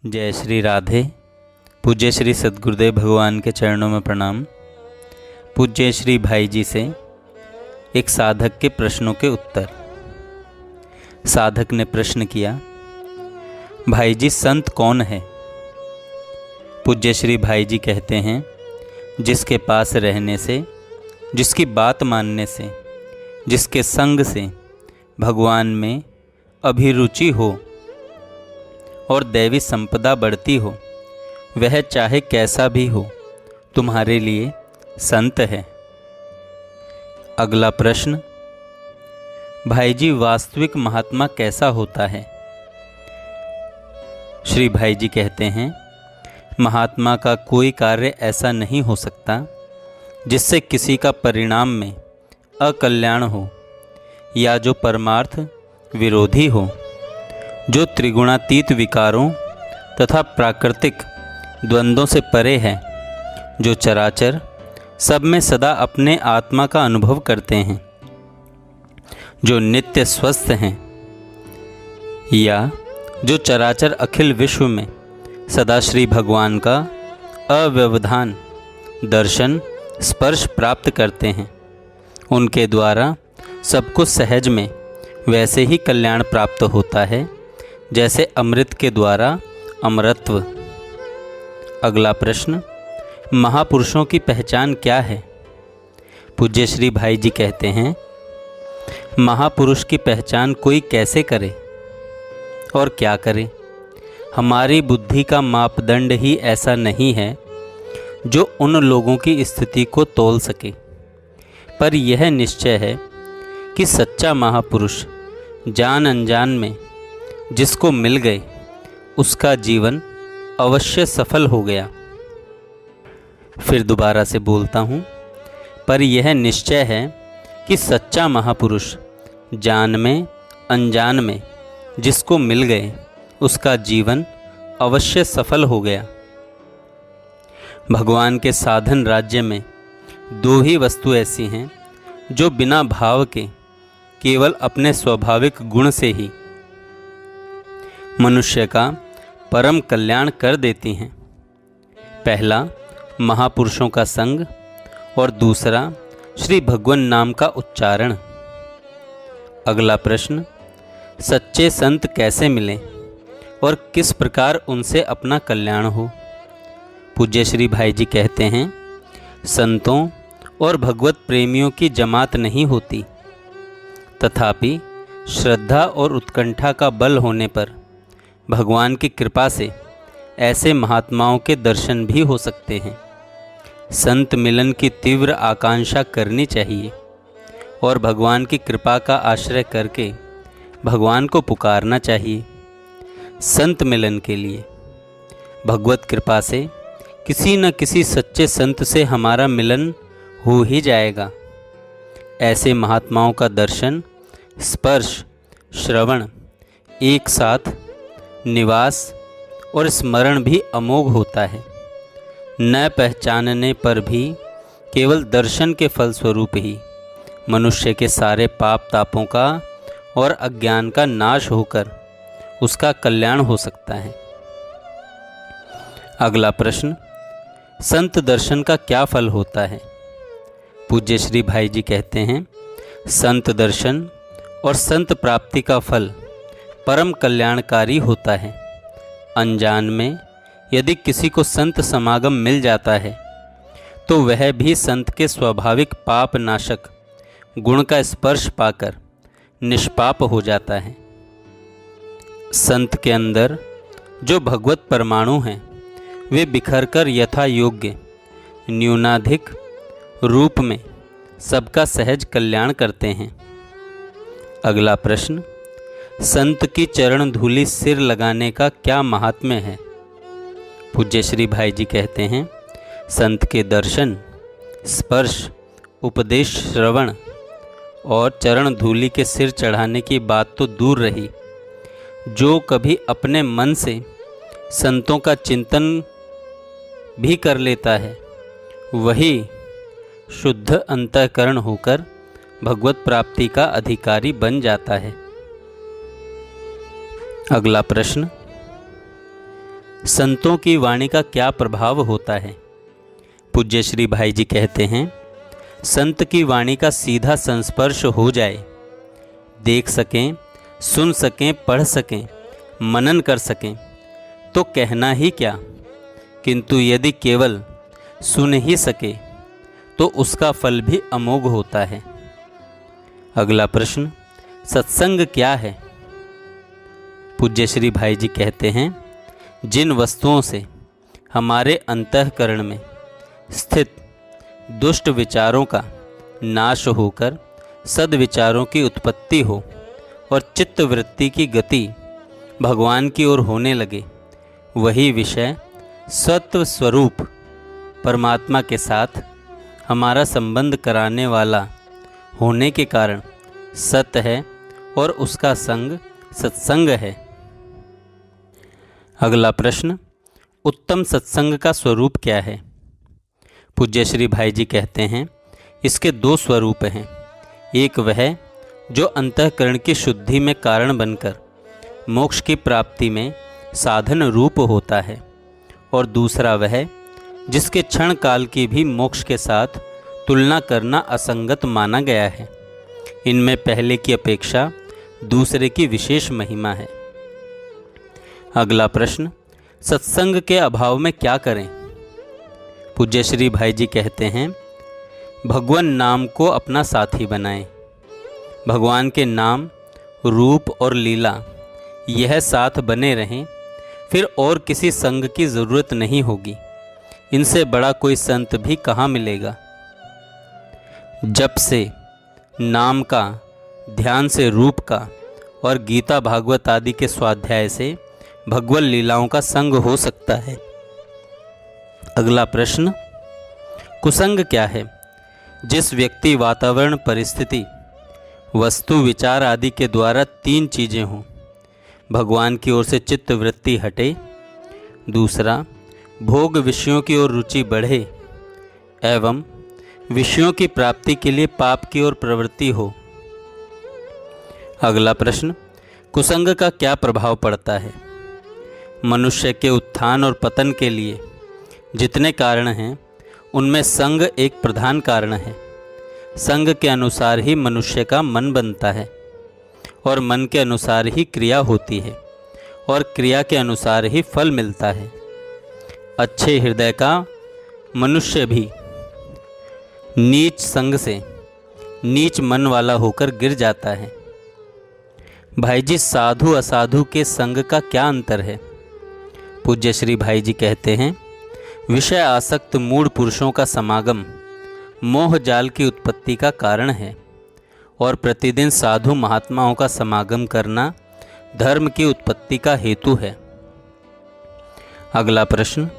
जय श्री राधे। पूज्य श्री सद्गुरुदेव भगवान के चरणों में प्रणाम। पूज्य श्री भाई जी से एक साधक के प्रश्नों के उत्तर। साधक ने प्रश्न किया, भाई जी संत कौन है? पूज्य श्री भाई जी कहते हैं, जिसके पास रहने से, जिसकी बात मानने से, जिसके संग से भगवान में अभिरुचि हो और दैवी संपदा बढ़ती हो, वह चाहे कैसा भी हो तुम्हारे लिए संत है। अगला प्रश्न, भाई जी वास्तविक महात्मा कैसा होता है? श्री भाई जी कहते हैं, महात्मा का कोई कार्य ऐसा नहीं हो सकता जिससे किसी का परिणाम में अकल्याण हो या जो परमार्थ विरोधी हो, जो त्रिगुणातीत विकारों तथा प्राकृतिक द्वंद्वों से परे है, जो चराचर सब में सदा अपने आत्मा का अनुभव करते हैं, जो नित्य स्वस्थ हैं, या जो चराचर अखिल विश्व में सदा श्री भगवान का अव्यवधान दर्शन स्पर्श प्राप्त करते हैं, उनके द्वारा सबको सहज में वैसे ही कल्याण प्राप्त होता है जैसे अमृत के द्वारा अमरत्व। अगला प्रश्न, महापुरुषों की पहचान क्या है? पूज्य श्री भाई जी कहते हैं, महापुरुष की पहचान कोई कैसे करे और क्या करे? हमारी बुद्धि का मापदंड ही ऐसा नहीं है जो उन लोगों की स्थिति को तौल सके, पर यह निश्चय है कि सच्चा महापुरुष जान अनजान में जिसको मिल गए उसका जीवन अवश्य सफल हो गया। फिर दोबारा से बोलता हूँ, पर यह निश्चय है कि सच्चा महापुरुष जान में अनजान में जिसको मिल गए उसका जीवन अवश्य सफल हो गया। भगवान के साधन राज्य में दो ही वस्तु ऐसी हैं जो बिना भाव के केवल अपने स्वाभाविक गुण से ही मनुष्य का परम कल्याण कर देती हैं। पहला महापुरुषों का संग और दूसरा श्री भगवान नाम का उच्चारण। अगला प्रश्न, सच्चे संत कैसे मिलें और किस प्रकार उनसे अपना कल्याण हो? पूज्य श्री भाई जी कहते हैं, संतों और भगवत प्रेमियों की जमात नहीं होती, तथापि श्रद्धा और उत्कंठा का बल होने पर भगवान की कृपा से ऐसे महात्माओं के दर्शन भी हो सकते हैं। संत मिलन की तीव्र आकांक्षा करनी चाहिए और भगवान की कृपा का आश्रय करके भगवान को पुकारना चाहिए। संत मिलन के लिए भगवत कृपा से किसी न किसी सच्चे संत से हमारा मिलन हो ही जाएगा। ऐसे महात्माओं का दर्शन, स्पर्श, श्रवण, एक साथ निवास और स्मरण भी अमोघ होता है। न पहचानने पर भी केवल दर्शन के फलस्वरूप ही मनुष्य के सारे पाप तापों का और अज्ञान का नाश होकर उसका कल्याण हो सकता है। अगला प्रश्न, संत दर्शन का क्या फल होता है? पूज्य श्री भाई जी कहते हैं, संत दर्शन और संत प्राप्ति का फल परम कल्याणकारी होता है। अनजान में यदि किसी को संत समागम मिल जाता है तो वह भी संत के स्वाभाविक पाप नाशक गुण का स्पर्श पाकर निष्पाप हो जाता है। संत के अंदर जो भगवत परमाणु हैं वे बिखरकर यथा योग्य न्यूनाधिक रूप में सबका सहज कल्याण करते हैं। अगला प्रश्न, संत की चरण धूलि सिर लगाने का क्या महात्म्य है? पूज्य श्री भाई जी कहते हैं, संत के दर्शन, स्पर्श, उपदेश, श्रवण और चरण धूलि के सिर चढ़ाने की बात तो दूर रही, जो कभी अपने मन से संतों का चिंतन भी कर लेता है वही शुद्ध अंतःकरण होकर भगवत प्राप्ति का अधिकारी बन जाता है। अगला प्रश्न, संतों की वाणी का क्या प्रभाव होता है? पूज्य श्री भाई जी कहते हैं, संत की वाणी का सीधा संस्पर्श हो जाए, देख सकें, सुन सकें, पढ़ सकें, मनन कर सकें, तो कहना ही क्या, किंतु यदि केवल सुन ही सके तो उसका फल भी अमोघ होता है। अगला प्रश्न, सत्संग क्या है? पूज्य श्री भाई जी कहते हैं, जिन वस्तुओं से हमारे अंतःकरण में स्थित दुष्ट विचारों का नाश होकर सद्विचारों की उत्पत्ति हो और चित्त वृत्ति की गति भगवान की ओर होने लगे, वही विषय सत्व स्वरूप परमात्मा के साथ हमारा संबंध कराने वाला होने के कारण सत्य है और उसका संग सत्संग है। अगला प्रश्न, उत्तम सत्संग का स्वरूप क्या है? पूज्य श्री भाई जी कहते हैं, इसके दो स्वरूप हैं। एक वह जो अंतःकरण की शुद्धि में कारण बनकर मोक्ष की प्राप्ति में साधन रूप होता है, और दूसरा वह जिसके क्षण काल की भी मोक्ष के साथ तुलना करना असंगत माना गया है। इनमें पहले की अपेक्षा दूसरे की विशेष महिमा है। अगला प्रश्न, सत्संग के अभाव में क्या करें? पूज्य श्री भाई जी कहते हैं, भगवान नाम को अपना साथी बनाएं। भगवान के नाम, रूप और लीला यह साथ बने रहें, फिर और किसी संग की ज़रूरत नहीं होगी। इनसे बड़ा कोई संत भी कहाँ मिलेगा। जप से, नाम का, ध्यान से रूप का और गीता भागवत आदि के स्वाध्याय से भगवत लीलाओं का संग हो सकता है। अगला प्रश्न, कुसंग क्या है? जिस व्यक्ति, वातावरण, परिस्थिति, वस्तु, विचार आदि के द्वारा तीन चीज़ें हों, भगवान की ओर से चित्त वृत्ति हटे, दूसरा भोग विषयों की ओर रुचि बढ़े, एवं विषयों की प्राप्ति के लिए पाप की ओर प्रवृत्ति हो। अगला प्रश्न, कुसंग का क्या प्रभाव पड़ता है? मनुष्य के उत्थान और पतन के लिए जितने कारण हैं, उनमें संग एक प्रधान कारण है। संग के अनुसार ही मनुष्य का मन बनता है, और मन के अनुसार ही क्रिया होती है, और क्रिया के अनुसार ही फल मिलता है। अच्छे हृदय का मनुष्य भी नीच संग से नीच मन वाला होकर गिर जाता है। भाई जी, साधु असाधु के संग का क्या अंतर है? पूज्य श्री भाई जी कहते हैं, विषय आसक्त मूढ़ पुरुषों का समागम मोह जाल की उत्पत्ति का कारण है, और प्रतिदिन साधु महात्माओं का समागम करना धर्म की उत्पत्ति का हेतु है। अगला प्रश्न,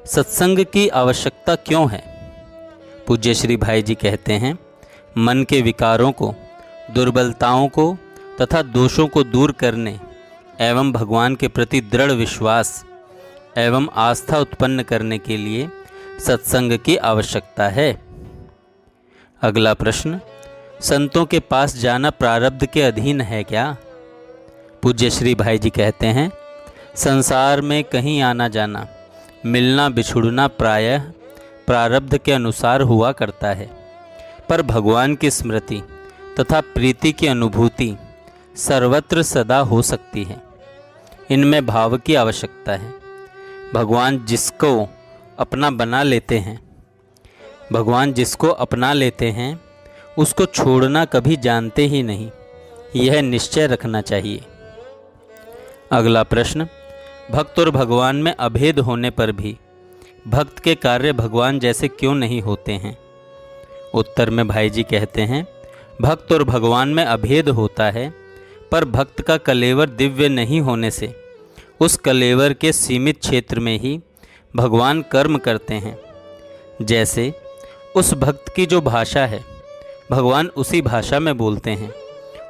सत्संग की आवश्यकता क्यों है? पूज्य श्री भाई जी कहते हैं, मन के विकारों को, दुर्बलताओं को तथा दोषों को दूर करने एवं भगवान के प्रति दृढ़ विश्वास एवं आस्था उत्पन्न करने के लिए सत्संग की आवश्यकता है। अगला प्रश्न, संतों के पास जाना प्रारब्ध के अधीन है क्या? पूज्य श्री भाई जी कहते हैं, संसार में कहीं आना जाना, मिलना बिछुड़ना प्रायः प्रारब्ध के अनुसार हुआ करता है, पर भगवान की स्मृति तथा प्रीति की अनुभूति सर्वत्र सदा हो सकती है। इनमें भाव की आवश्यकता है। भगवान जिसको अपना बना लेते हैं, भगवान जिसको अपना लेते हैं, उसको छोड़ना कभी जानते ही नहीं, यह निश्चय रखना चाहिए। अगला प्रश्न, भक्त और भगवान में अभेद होने पर भी भक्त के कार्य भगवान जैसे क्यों नहीं होते हैं? उत्तर में भाई जी कहते हैं, भक्त और भगवान में अभेद होता है, पर भक्त का कलेवर दिव्य नहीं होने से उस कलेवर के सीमित क्षेत्र में ही भगवान कर्म करते हैं। जैसे उस भक्त की जो भाषा है, भगवान उसी भाषा में बोलते हैं,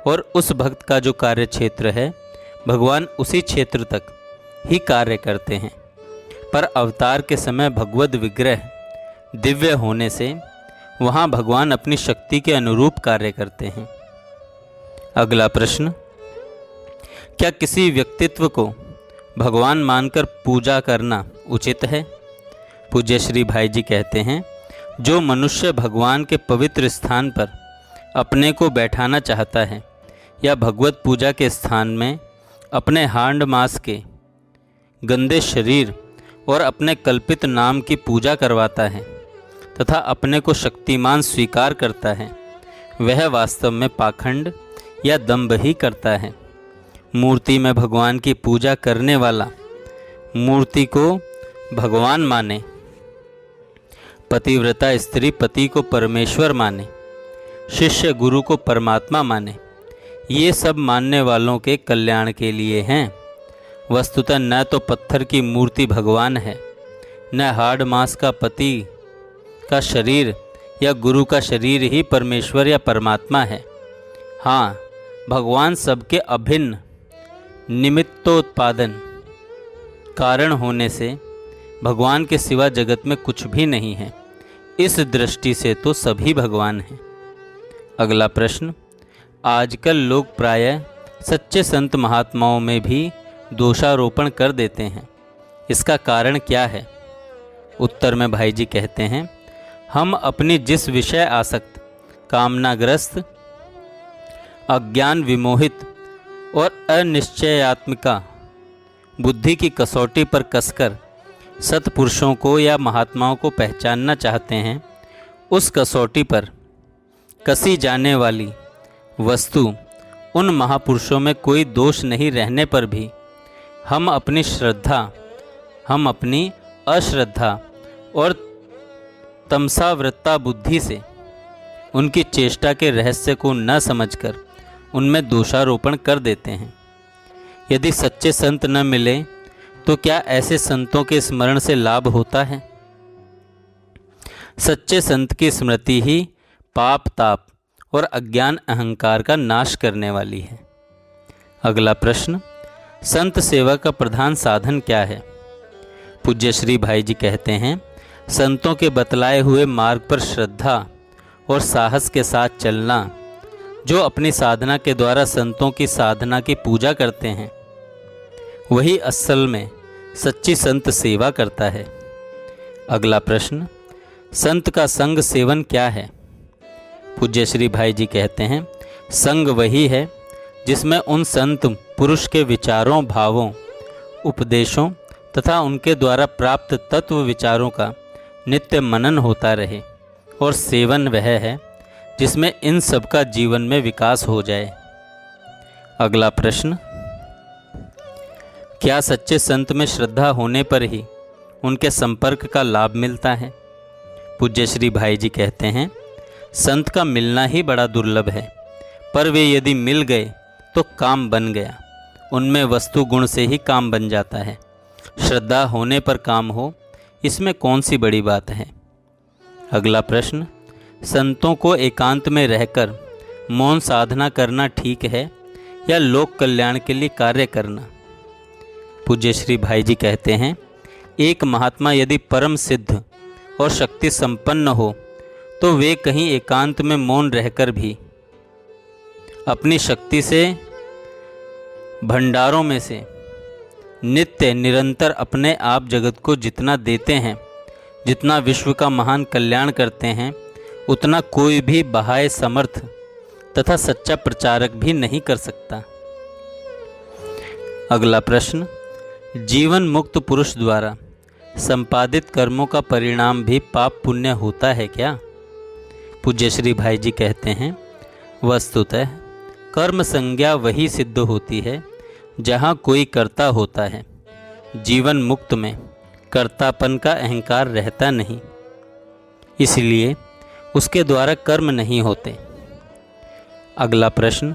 और उस भक्त का जो कार्य क्षेत्र है, भगवान उसी क्षेत्र तक ही कार्य करते हैं। पर अवतार के समय भगवद विग्रह दिव्य होने से वहाँ भगवान अपनी शक्ति के अनुरूप कार्य करते हैं। अगला प्रश्न, क्या किसी व्यक्तित्व को भगवान मानकर पूजा करना उचित है? पूज्य श्री भाई जी कहते हैं, जो मनुष्य भगवान के पवित्र स्थान पर अपने को बैठाना चाहता है या भगवत पूजा के स्थान में अपने हांड मास के गंदे शरीर और अपने कल्पित नाम की पूजा करवाता है तथा अपने को शक्तिमान स्वीकार करता है, वह वास्तव में पाखंड या दंभ ही करता है। मूर्ति में भगवान की पूजा करने वाला मूर्ति को भगवान माने, पतिव्रता स्त्री पति को परमेश्वर माने, शिष्य गुरु को परमात्मा माने, ये सब मानने वालों के कल्याण के लिए हैं। वस्तुतः न तो पत्थर की मूर्ति भगवान है, न हाड़ मांस का पति का शरीर या गुरु का शरीर ही परमेश्वर या परमात्मा है। हाँ, भगवान सबके अभिन्न निमित्तोत्पादन कारण होने से भगवान के सिवा जगत में कुछ भी नहीं है। इस दृष्टि से तो सभी भगवान हैं। अगला प्रश्न, आजकल लोग प्रायः सच्चे संत महात्माओं में भी दोषारोपण कर देते हैं, इसका कारण क्या है? उत्तर में भाई जी कहते हैं, हम अपनी जिस विषय आसक्त, कामनाग्रस्त, अज्ञान विमोहित और अनिश्चयात्मिका बुद्धि की कसौटी पर कसकर सत्पुरुषों को या महात्माओं को पहचानना चाहते हैं, उस कसौटी पर कसी जाने वाली वस्तु उन महापुरुषों में कोई दोष नहीं रहने पर भी हम अपनी अश्रद्धा और तमसावृत्ता बुद्धि से उनकी चेष्टा के रहस्य को न समझकर उनमें दोषारोपण कर देते हैं। यदि सच्चे संत न मिले तो क्या ऐसे संतों के स्मरण से लाभ होता है? सच्चे संत की स्मृति ही पाप ताप और अज्ञान अहंकार का नाश करने वाली है। अगला प्रश्न, संत सेवा का प्रधान साधन क्या है? पूज्य श्री भाई जी कहते हैं, संतों के बतलाए हुए मार्ग पर श्रद्धा और साहस के साथ चलना। जो अपनी साधना के द्वारा संतों की साधना की पूजा करते हैं, वही असल में सच्ची संत सेवा करता है। अगला प्रश्न, संत का संग सेवन क्या है? पूज्य श्री भाई जी कहते हैं, संग वही है जिसमें उन संत पुरुष के विचारों, भावों, उपदेशों तथा उनके द्वारा प्राप्त तत्व विचारों का नित्य मनन होता रहे, और सेवन वह है जिसमें इन सब का जीवन में विकास हो जाए। अगला प्रश्न, क्या सच्चे संत में श्रद्धा होने पर ही उनके संपर्क का लाभ मिलता है? पूज्य श्री भाई जी कहते हैं, संत का मिलना ही बड़ा दुर्लभ है, पर वे यदि मिल गए तो काम बन गया। उनमें वस्तु गुण से ही काम बन जाता है। श्रद्धा होने पर काम हो, इसमें कौन सी बड़ी बात है? अगला प्रश्न, संतों को एकांत में रहकर मौन साधना करना ठीक है या लोक कल्याण के लिए कार्य करना? पूज्य श्री भाई जी कहते हैं, एक महात्मा यदि परम सिद्ध और शक्ति संपन्न हो तो वे कहीं एकांत में मौन रहकर भी अपनी शक्ति से भंडारों में से नित्य निरंतर अपने आप जगत को जितना देते हैं, जितना विश्व का महान कल्याण करते हैं, उतना कोई भी बाह्य समर्थ तथा सच्चा प्रचारक भी नहीं कर सकता। अगला प्रश्न, जीवन मुक्त पुरुष द्वारा संपादित कर्मों का परिणाम भी पाप पुण्य होता है क्या? पूज्य श्री भाई जी कहते हैं, वस्तुतः कर्म संज्ञा वही सिद्ध होती है जहाँ कोई कर्ता होता है। जीवन मुक्त में कर्तापन का अहंकार रहता नहीं, इसलिए उसके द्वारा कर्म नहीं होते। अगला प्रश्न,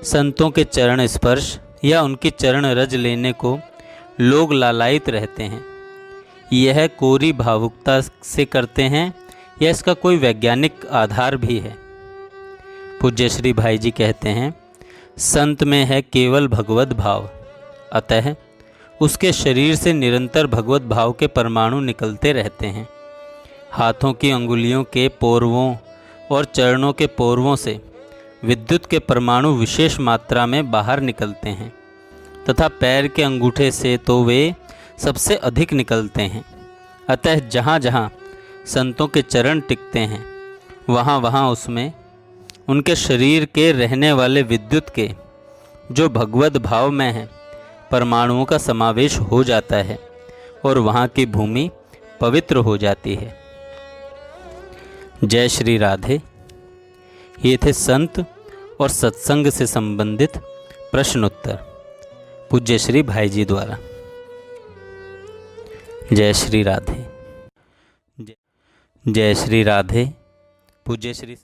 संतों के चरण स्पर्श या उनकी चरण रज लेने को लोग लालायित रहते हैं, यह कोरी भावुकता से करते हैं या इसका कोई वैज्ञानिक आधार भी है? पूज्य श्री भाई जी कहते हैं, संत में है केवल भगवत भाव, अतः उसके शरीर से निरंतर भगवत भाव के परमाणु निकलते रहते हैं। हाथों की अंगुलियों के पोरवों और चरणों के पोरवों से विद्युत के परमाणु विशेष मात्रा में बाहर निकलते हैं, तथा पैर के अंगूठे से तो वे सबसे अधिक निकलते हैं। अतः जहाँ जहाँ संतों के चरण टिकते हैं वहाँ वहाँ उसमें उनके शरीर के रहने वाले विद्युत के जो भगवत भाव में है परमाणुओं का समावेश हो जाता है और वहाँ की भूमि पवित्र हो जाती है। जय श्री राधे। ये थे संत और सत्संग से संबंधित प्रश्नोत्तर पूज्य श्री भाई जी द्वारा। जय श्री राधे। जय श्री राधे। पूज्य श्री